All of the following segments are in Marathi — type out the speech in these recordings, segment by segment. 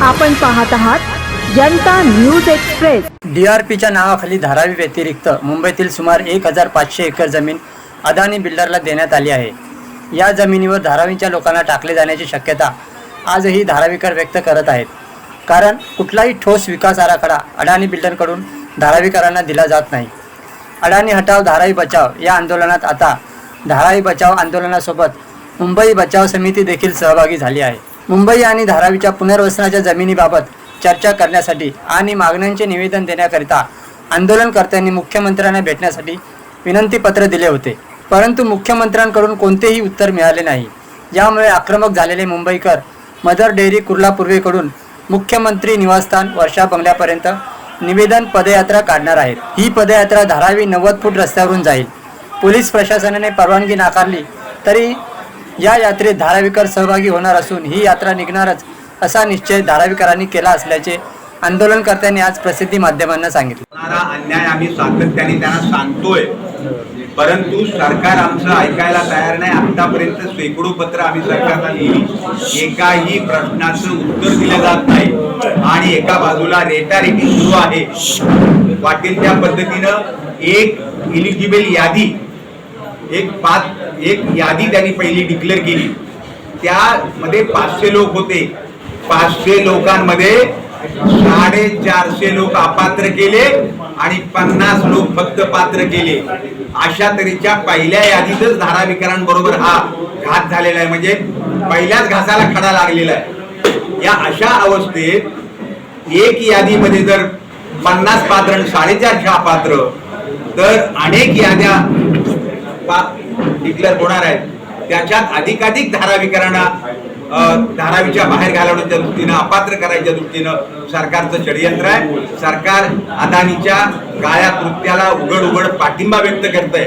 आपण पाहत आहात जनता न्यूज एक्सप्रेस। DRPच्या नावाखाली धारावी व्यतिरिक्त मुंबईतील सुमारे 1500 एकर जमीन अदानी बिल्डरला देण्यात आली आहे। या जमिनीवर धारावीच्या लोकांना टाकले जाण्याची शक्यता आजही धारावीकर व्यक्त करत आहेत, कारण कुठलाही ठोस विकास आराखडा अदानी बिल्डरकडून धारावीकरांना दिला जात नाही। अदानी हटाव धारावी बचाव या आंदोलनात आता धारावी बचाव आंदोलनासोबत मुंबई बचाव समिती देखील सहभागी झाली आहे। मुंबई आणि धारावीच्या पुनर्वसनाच्या जमिनीबाबत चर्चा करण्यासाठी आणि मागण्यांचे निवेदन देण्याकरिता आंदोलनकर्त्यांनी मुख्यमंत्र्यांना भेटण्यासाठी विनंती पत्र दिले होते, परंतु मुख्यमंत्र्यांकडून कोणतेही उत्तर मिळाले नाही। यामुळे आक्रमक झालेले मुंबईकर मदर डेअरी कुर्ला पूर्वेकडून मुख्यमंत्री निवासस्थान वर्षा बंगल्यापर्यंत निवेदन पदयात्रा काढणार आहेत। ही पदयात्रा धारावी 90 फूट रस्त्यावरून जाईल। पोलीस प्रशासनाने परवानगी नाकारली तरी या यात्रेत धारावीकर सहभागी होणार असून ही यात्रा निघणारच असा निश्चय धारावीकरांनी केला असल्याचे आंदोलनकर्त्यांनी आज प्रसिद्धी माध्यमांना सांगितले। अन्याय आम्ही सातत्याने त्यांना सांगतोय, परंतु सरकार आमचं ऐकायला तयार नाही। आतापर्यंत शेकडो पत्र आम्ही सरकारला लिहिली, एकाही प्रश्नाचं उत्तर दिलं जात नाही आणि एका बाजूला रेटारेटी सुरू आहे। वाटेल त्या पद्धतीनं एक इलिजिबल यादी एक यादी त्यांनी पहिली डिक्लेअर केली, त्यामध्ये 500 लोक होते। 500 लोकांमध्ये 450 लोक अपात्र केले आणि 50 लोक फक्त पात्र केले। अशा तऱ्हेच्या पहिल्या यादीतच धारावीकरांबरोबर हा घात झालेला आहे, म्हणजे पहिल्याच घासाला खडा लागलेला आहे। या अशा अवस्थेत एक यादीमध्ये जर 50 पात्र आणि 450 अपात्र, तर अनेक याद्या डिक्लेअर होणार आहेत। त्याच्यात अधिकाधिक धारावीकरांना धारावीच्या बाहेर घालवण्याच्या दृष्टीनं, अपात्र करायच्या दृष्टीनं सरकारचं षडयंत्र आहे। सरकार अदानीच्या काळ्या कृत्याला उघड पाठिंबा व्यक्त करतंय।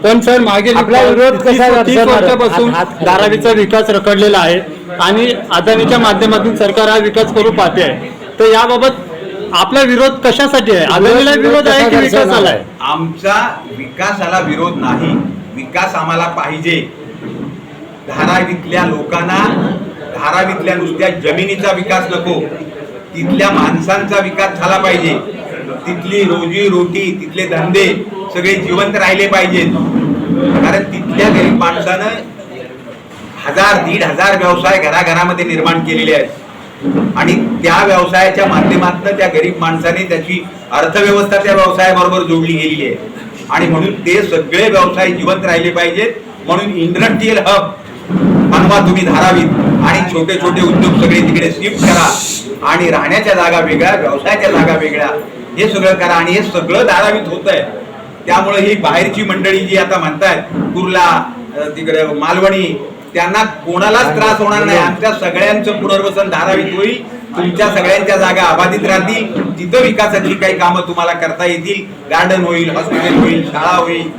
पण सर, मागे आपला विरोध कसा वर्षापासून धारावीचा विकास रखडलेला आहे आणि अदानीच्या माध्यमातून सरकार हा विकास करू पाहते आहे, तर याबाबत आपला विरोध कशासाठी आहे? अदानीला विरोध आहे की विकासाला आहे? आमचा विकासाला विरोध नाही, विकास आम्हाला पाहिजे। धारावीतल्या लोकांना धारावीतल्या नुसत्या जमिनीचा विकास नको, तिथल्या माणसांचा विकास झाला पाहिजे। तिथली रोजी रोटी, तिथले धंदे सगळे जिवंत राहिले पाहिजेत, कारण तिथल्या गरीब माणसानं 1000-1500 व्यवसाय घराघरामध्ये निर्माण केलेले आहेत आणि त्या व्यवसायाच्या माध्यमातून त्या गरीब माणसाने त्याची अर्थव्यवस्था त्या व्यवसायाबरोबर जोडली गेलेली आहे आणि म्हणून ते सगळे व्यवसाय जिवंत राहिले पाहिजेत। म्हणून इंडस्ट्रियल हब बनवा तुम्ही धारावीत आणि छोटे छोटे उद्योग सगळे तिकडे शिफ्ट करा आणि राहण्याच्या जागा वेगळ्या, व्यवसायाच्या जागा वेगळ्या, हे सगळं करा आणि हे सगळं धारावीत होत आहे। त्यामुळे ही बाहेरची मंडळी जी आता म्हणतायत कुर्ला, तिकडे मालवणी, त्यांना कोणालाच त्रास होणार नाही। आमच्या सगळ्यांचं पुनर्वसन धारावीत होईल, तुमच्या सगळ्यांच्या जागा अबाधित राहतील, तिथं विकासाची काही कामं तुम्हाला करता येतील, गार्डन होईल, हॉस्पिटल होईल, शाळा होईल।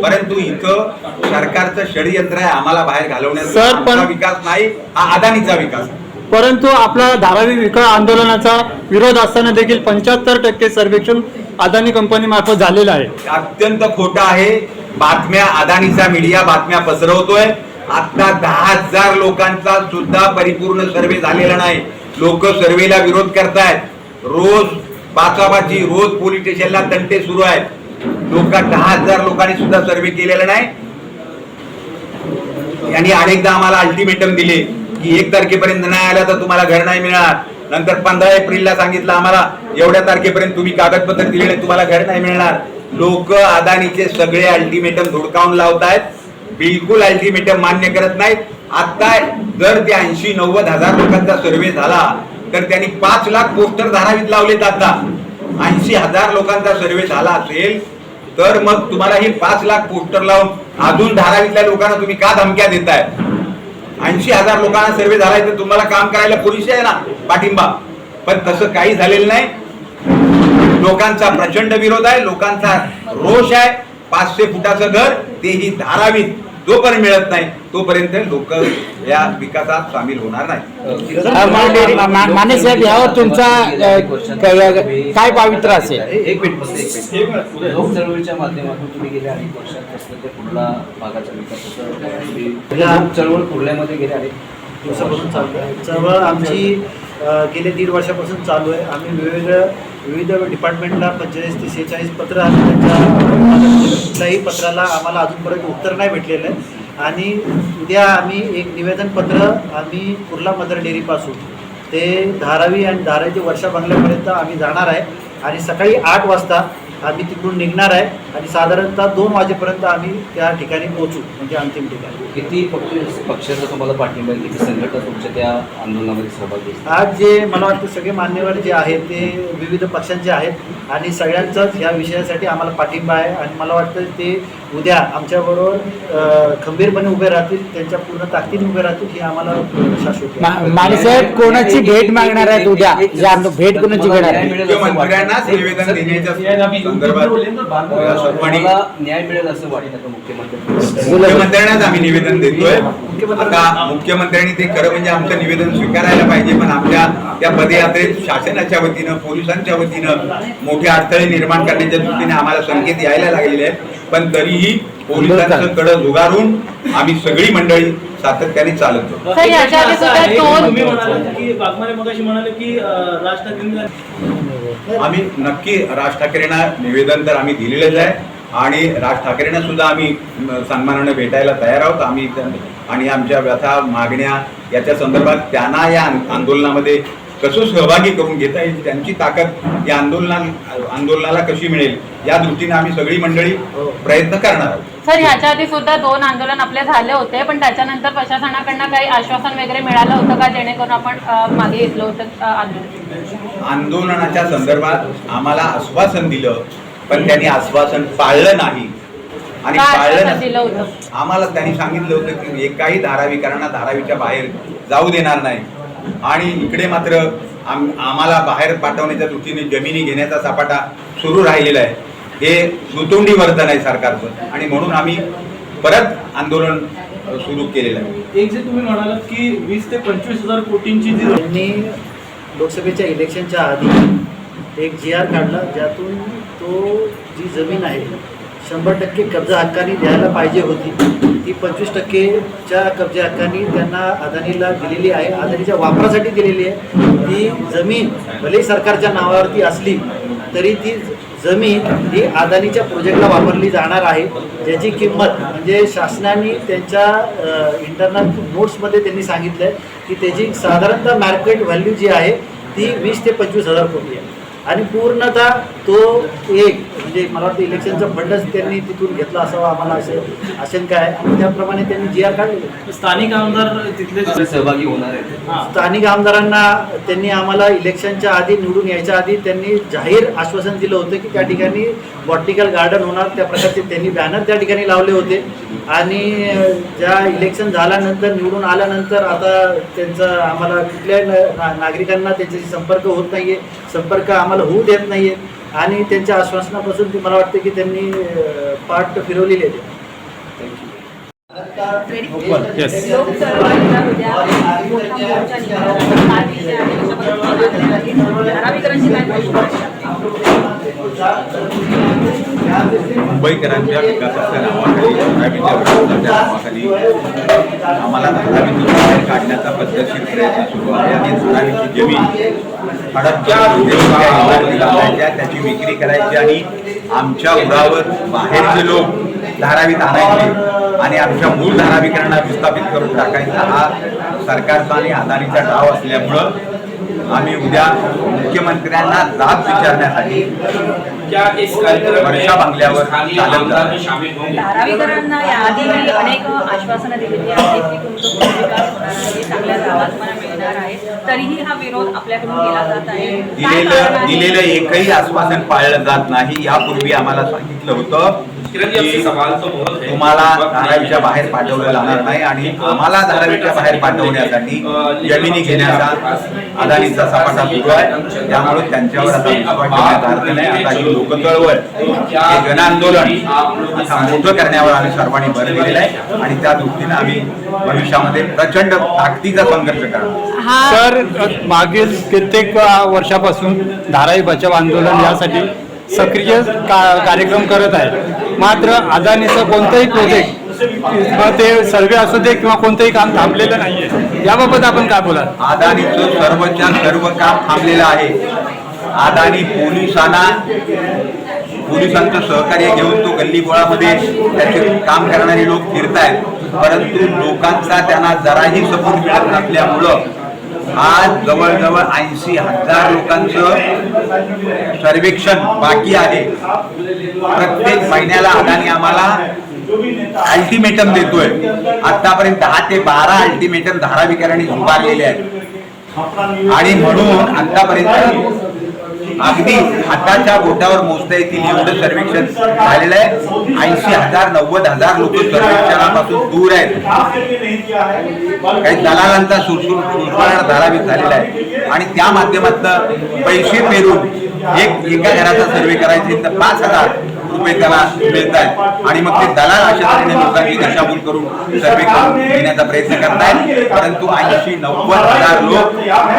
परंतु इथं सरकारचं षडयंत्र आहे आम्हाला बाहेर घालवण्याचा। विकास नाही, हा अदानीचा विकास। परंतु आपला धारावी विकास आंदोलनाचा विरोध असताना देखील 75% सर्वेक्षण अदानी कंपनी मार्फत झालेलं आहे। अत्यंत खोटं आहे। बातम्या अदानीचा मीडिया बातम्या पसरवतोय। आता 10,000 लोकांचा सुद्धा परिपूर्ण सर्वे झालेला नाही। लोक सर्वेला विरोध करतायत, रोज बाचाबाची, रोज पोलीस स्टेशनला तंटे सुरू आहेत। 10,000 लोकांनी सुद्धा सर्वे केलेला नाही। यांनी अनेकदा आम्हाला अल्टिमेटम दिले की 1 तारखेपर्यंत नाही आला तर तुम्हाला घर नाही मिळणार। नंतर 15 एप्रिलला सांगितलं आम्हाला एवढ्या तारखेपर्यंत तुम्ही कागदपत्र दिले नाही, तुम्हाला घर नाही मिळणार। लोक अदानीचे सगळे अल्टिमेटम धुडकावून लावतायत, बिलकुल अल्टिमेटम मान्य करत नाहीत। आता जर त्या 80-90 हजार लोकांचा सर्वे झाला तर त्यांनी 5 लाख पोस्टर धारावीत लावलेत। आता 80,000 लोकांचा सर्वे झाला असेल तर मग तुम्हाला ही 5 लाख पोस्टर लावून अजून धारावीतल्या लोकांना तुम्ही का धमक्या देताय? 80,000 लोकांना सर्वे झालाय तर तुम्हाला काम करायला पुरेसे आहे ना पाठिंबा, पण तसं काही झालेलं नाही। लोकांचा प्रचंड विरोध आहे, लोकांचा रोष आहे। 500 फुटाचं घर तेही धारावीत जोपर्यंत मिळत नाही तोपर्यंत लोक या विकासात सामील होणार नाही। माने साहेब, यावर तुमचा काय पावित्र्य असेल? एक मिनिट, लोक चळवळीच्या माध्यमातून तुम्ही गेल्या अनेक वर्षात कुर्ला भागाचा विकास चळवळ कुर्ल्यामध्ये गेल्या अनेक दिवसापासून चालू आहे. चळवळ आमची गेले 1.5 वर्षापासून चालू आहे. आम्ही विविध डिपार्टमेंटला 45 ते 46 पत्र आम्ही त्यांच्या कुठल्याही पत्राला आम्हाला अजूनपर्यंत उत्तर नाही भेटलेलं आहे. आणि उद्या आम्ही एक निवेदनपत्र आम्ही कुर्ला मदर डेअरीपासून ते धारावी आणि धारावी ते वर्षा बंगल्यापर्यंत आम्ही जाणार आहे. आणि सकाळी 8 वाजता आम्ही तिकडून निघणार आहे आणि साधारणतः 2 वाजेपर्यंत आम्ही त्या ठिकाणी पोहोचू, म्हणजे अंतिम ठिकाणी. किती पक्षाचा तुम्हाला पाठिंबा आहे, किती संघटना तुमच्या त्या आंदोलनामध्ये सहभागी आहेत? आज जे मला वाटतं सगळे मान्यवर जे आहेत ते विविध पक्षांचे आहेत आणि सगळ्यांचाच ह्या विषयासाठी आम्हाला पाठिंबा आहे. आणि मला वाटतं ते उद्या आमच्याबरोबर खंबीरपणे उभे राहतील, त्यांच्या पूर्ण ताकदीने उभे राहतील ही आम्हाला शाश्वती आहे. मानेसाहेब कोणाची भेट मागणार आहेत उद्या? भेट कोणाची घेणार आहे? मुख्यमंत्र्यांनाच निवेदन देण्याच्या संदर्भात तुम्हाला न्याय मिळेल असं वाटतं का मुख्यमंत्री? मुख्यमंत्र्यांनाच आम्ही निवेदन देतोय. आता मुख्यमंत्र्यांनी ते खरं म्हणजे आमचं निवेदन स्वीकारायला पाहिजे, पण आमच्या त्या पदयात्रेत शासनाच्या वतीनं पोलिसांच्या वतीनं मोठे अडथळे निर्माण करण्याच्या दृष्टीने आम्हाला संकेत यायला लागलेले आहेत. पण तरीही पोलिसांचं कडं झुगारून आम्ही सगळी मंडळी सातत्याने चालतो. तुम्ही म्हणालात की वाघमारे मगाशी म्हणाले की राज ठाकरेंना आम्ही नक्की राज ठाकरेंना निवेदन तर आम्ही दिलेलंच आहे आणि राज ठाकरेंना सुद्धा आम्ही सन्मानाने भेटायला तयार आहोत. आम्ही आणि आमच्या व्यथा मागण्या याच्या संदर्भात त्यांना या आंदोलनामध्ये कसं सहभागी करून घेता येईल, त्यांची ताकद या आंदोलनाला कशी मिळेल या दृष्टीने आम्ही सगळी मंडळी प्रयत्न करणार आहोत. सर, ह्याच्या आधी सुद्धा 2 आंदोलन आपले झाले होते, पण त्याच्यानंतर प्रशासनाकडनं काही आश्वासन वगैरे मिळालं होतं का, जेणेकरून आपण मागे घेतलं होतं आंदोलनाच्या संदर्भात आम्हाला आश्वासन दिलं, पण त्यांनी आश्वासन पाळलं नाही. आणि दिलं होतं आम्हाला त्यांनी सांगितलं होतं की एकाही धारावीकरांना धारावीच्या बाहेर जाऊ देणार नाही. आणि इकडे मात्र आम्हाला बाहेर पाठवण्याच्या दृष्टीने जमिनी घेण्याचा सपाटा सुरू राहिलेला आहे. हे दुतोंडी वर्तन आहे सरकारचं आणि म्हणून आम्ही परत आंदोलन सुरू केलेलं आहे. एक जे तुम्ही म्हणालात की 20 ते 25,000 कोटींची जी त्यांनी लोकसभेच्या इलेक्शनच्या आधी एक GR काढला, ज्यातून तो जी जमीन आहे 100% कब्जा हक्कानी द्यायला पाहिजे होती, ती 25%च्या कब्जा हक्कानी त्यांना अदानीला दिलेली आहे, अदानीच्या वापरासाठी दिलेली आहे. ती जमीन भले सरकारच्या नावावरती असली तरी ती जमीन ही अदानीच्या प्रोजेक्टला वापरली जाणार आहे, ज्याची किंमत म्हणजे शासनाने त्यांच्या इंटरनल नोट्समध्ये त्यांनी सांगितलं आहे की त्याची साधारणतः मार्केट व्हॅल्यू जी आहे ती 20 ते 25,000 कोटी आहे. आणि पूर्णतः तो एक म्हणजे मला वाटतं इलेक्शनचा फंडच त्यांनी तिथून घेतला असावा, आम्हाला असं आशंका आहे. आणि त्याप्रमाणे त्यांनी GR काढले. स्थानिक आमदार तिथले सहभागी होणार आहेत. स्थानिक आमदारांना त्यांनी आम्हाला इलेक्शनच्या आधी निवडून यायच्या आधी त्यांनी जाहीर आश्वासन दिलं होतं की त्या ठिकाणी बॉटनिकल गार्डन होणार, त्या प्रकारचे त्यांनी बॅनर त्या ठिकाणी लावले होते. आणि ज्या इलेक्शन झाल्यानंतर निवडून आल्यानंतर आता त्यांचं आम्हाला कुठल्या नागरिकांना त्यांच्याशी संपर्क होत नाही आहे, संपर्क आम्हाला होऊ देत नाही आहे. आणि त्यांच्या आश्वासनापासून ते मला वाटतं की त्यांनी पाठ फिरवलेली आहे. मुंबईकरांच्या विकासाच्या नावाखाली धारावीच्या विकासाच्या नावाखाली आम्हाला धारावीतून बाहेर काढण्याचा पद्धतशीर प्रयत्न सुरू आहे. आणि धारावीची जमीन अडकच्या त्याची विक्री करायची आणि आमच्या उरावर बाहेरचे लोक धारावीत आणायचे आणि आमच्या मूळ धारावीकरांना विस्थापित करून टाकायचा हा सरकारचा आणि अदानीचा डाव असल्यामुळं आम्ही उद्या मुख्यमंत्र्यांना जाब विचारण्यासाठी वर्षा बंगल्यावर चालत धारावीकरांना याआधी अनेक आश्वासनं दिलेली आहेत की तुमचं विकास होणार आहे, चांगल्या गावात मला मिळणार आहे, तरीही हा विरोध आपल्याकडून केला जात आहे. दिलेलं एकही आश्वासन पाळलं जात नाही. यापूर्वी आम्हाला सांगितलं होतं की तुम्हाला धारावीच्या बाहेर पाठवलं जाणार नाही आणि आम्हाला धारावीच्या बाहेर पाठवण्यासाठी जमिनी घेण्याचा अदानीचा सपाटा सुरू आहे. त्यामुळे त्यांच्यावर आता विश्वास ठेवण्याचा अर्थ नाही. आता ही लोक चळवळ हे जन आंदोलन आता मोठं करण्यावर आम्ही सर्वांनी भर दिलेला आहे आणि त्या दृष्टीने आम्ही भविष्यामध्ये प्रचंड ताकदीचा संघर्ष करणार. सर, मागील कित्येक वर्षापासून धारावी बचाव आंदोलन यासाठी सक्रिय कार्यक्रम करत आहे. मात्र अदानीचं कोणतंही प्रोजेक्ट मग ते सर्वे असू दे किंवा कोणतंही काम थांबलेलं नाहीये, याबाबत आपण काय बोलाल? अदानीचं सर्वच्या सर्व काम थांबलेलं आहे. अदानी पोलिसांचं सहकार्य घेऊन तो गल्लीबोळामध्ये त्याचे काम करणारे लोक फिरतायत, परंतु लोकांचा त्यांना जराही सपोर्ट मिळत नसल्यामुळं आज जवळजवळ 80,000 लोकांचं सर्वेक्षण बाकी आहे. प्रत्येक महिन्याला अदानी आम्हाला अल्टिमेटम देतोय. आतापर्यंत 10 ते 12 अल्टिमेटम धारावीकरांनी झुगारलेले आहेत आणि म्हणून आतापर्यंत अगदी हाताच्या बोटावर मोजता येतील एवढं सर्वेक्षण झालेलं आहे. 80,000 90,000 लोक सर्वेक्षणापासून दूर आहेत. काही दलालांचा सुरसुराट धारावीत झालेला आहे आणि त्या माध्यमातून पैसे पेरून एका घराचा सर्वे करायचे तर 5,000 रुपये त्याला मिळत आहेत आणि मग ते दलाल अशा तऱ्हेने लोकांची दिशाभूल करून सर्वे करून घेण्याचा प्रयत्न करतायत. परंतु 80-90,000 लोक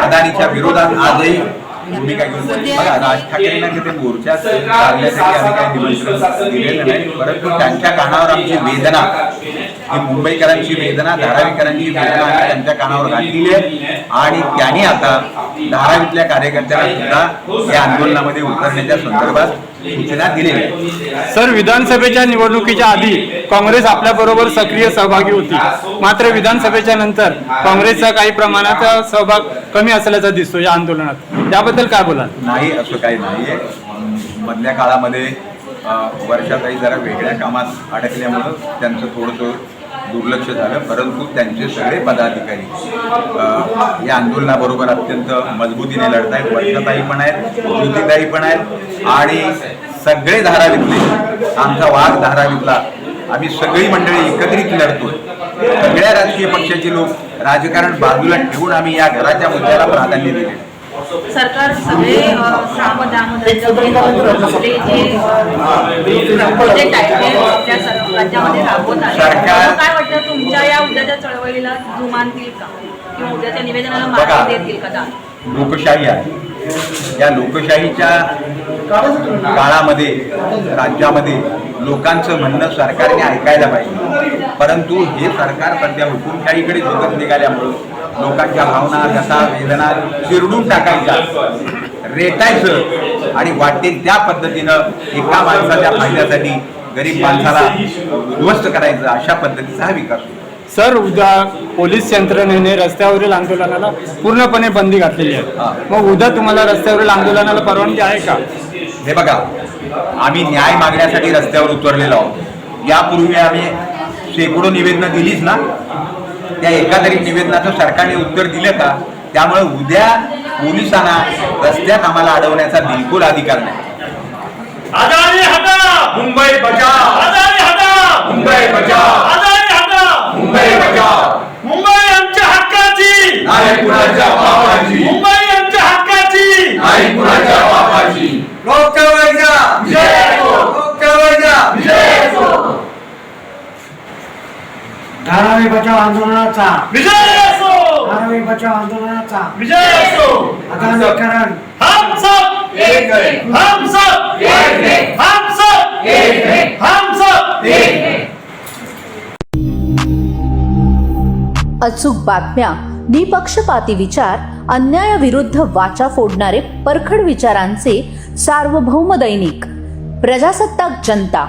अदानीच्या विरोधात आजही भूमिका घेऊन बघा. राज ठाकरेंना तिथे मोर्चा काढण्यासाठी आम्ही काही निमंत्रण दिलेलं नाही, परंतु त्यांच्या कानावर आमची वेदना, ही मुंबईकरांची वेदना, धारावीकरांची वेदना आम्ही त्यांच्या कानावर घातलेली आहे आणि त्यांनी आता धारावीतल्या कार्यकर्त्यांना सुद्धा या आंदोलनामध्ये उतरण्याच्या संदर्भात सूचना दिलेल्या आहेत. सर, विधानसभेच्या निवडणुकीच्या आधी काँग्रेस आपल्या बरोबर सक्रिय सहभागी होती, मात्र विधानसभेच्या नंतर काँग्रेसचा काही प्रमाणात सहभाग कमी असल्याचा दिसतो या आंदोलनात, याबद्दल काय बोलाल? नाही, असं काही नाहीये. मधल्या काळामध्ये वर्षाताई जरा वेगळ्या कामात अडकल्यामुळं त्यांचं थोडंसं दुर्लक्ष झालं, परंतु त्यांचे सगळे पदाधिकारी या आंदोलनाबरोबर अत्यंत मजबूतीने लढत आहेत. वर्षाताई पण आहेत, ज्योतिताई पण आहेत आणि सगळे धारावीतले, आमचा वाघ धारावीतला, आम्ही सगळी मंडळी एकत्रित लढतोय. सगळ्या राजकीय पक्षाचे लोक राजकारण बाजूला ठेवून आम्ही या घराच्या मुद्द्याला प्राधान्य दिले. सरकार सगळे आपले जे प्रोजेक्ट आहेत ते आपल्या राज्यामध्ये राबवत आहे. काय वाटतं, तुमच्या या उद्याच्या चळवळीला जुमानतील का किंवा उद्याच्या निवेदनाला मागे देतील का? लोकशाही आहे. या लोकशाहीच्या काळामध्ये राज्यामध्ये लोकांचं म्हणणं सरकारने ऐकायला पाहिजे, परंतु हे सरकार सध्या हुकुमशाहीकडे झुकत निघाल्यामुळं लोकांच्या भावना, व्यथा, वेदना चिरडून टाकायच्या, रेटायचं आणि वाटेल त्या पद्धतीनं एका माणसाच्या फायद्यासाठी गरीब माणसाला उद्ध्वस्त करायचं, अशा पद्धतीचा हा विकास होतो. सर, उद्या पोलीस यंत्रणेने रस्त्यावरील आंदोलनाला पूर्णपणे बंदी घातलेली आहे, मग उद्या तुम्हाला रस्त्यावरील आंदोलनाला परवानगी आहे का? हे बघा, आम्ही न्याय मागण्यासाठी रस्त्यावर उतरलेलो आहोत. यापूर्वी आम्ही शेकडो निवेदनं दिलीच ना, त्या एका तरी निवेदनाचं सरकारने उत्तर दिलं का? त्यामुळे उद्या पोलिसांना रस्त्यात आम्हाला अडवण्याचा बिलकुल अधिकार नाही. अदानी हटा, मुंबई बचाव, अदानी हटा, मुंबई बचाव, अदानी हटा, मुंबई बचाव. मुंबई आमच्या हक्काची, नाही कुणाच्या बापाची, मुंबई आमच्या हक्काची, नाही कुणाच्या बापाची. लोकशाहीचा जय हो, लोकशाहीचा जय हो. धारावी बचाव आंदोलनाचा विजय असो, धारावी बचाव आंदोलनाचा विजय असो. अदानीकरण हम सब एक है, हम सब एक है, हम सब एक है, हम सब एक है. अचूक बातम्या, निपक्षपाती विचार, अन्यायाविरुद्ध वाचा फोडणारे परखड विचारांचे सार्वभौम दैनिक प्रजासत्ताक जनता.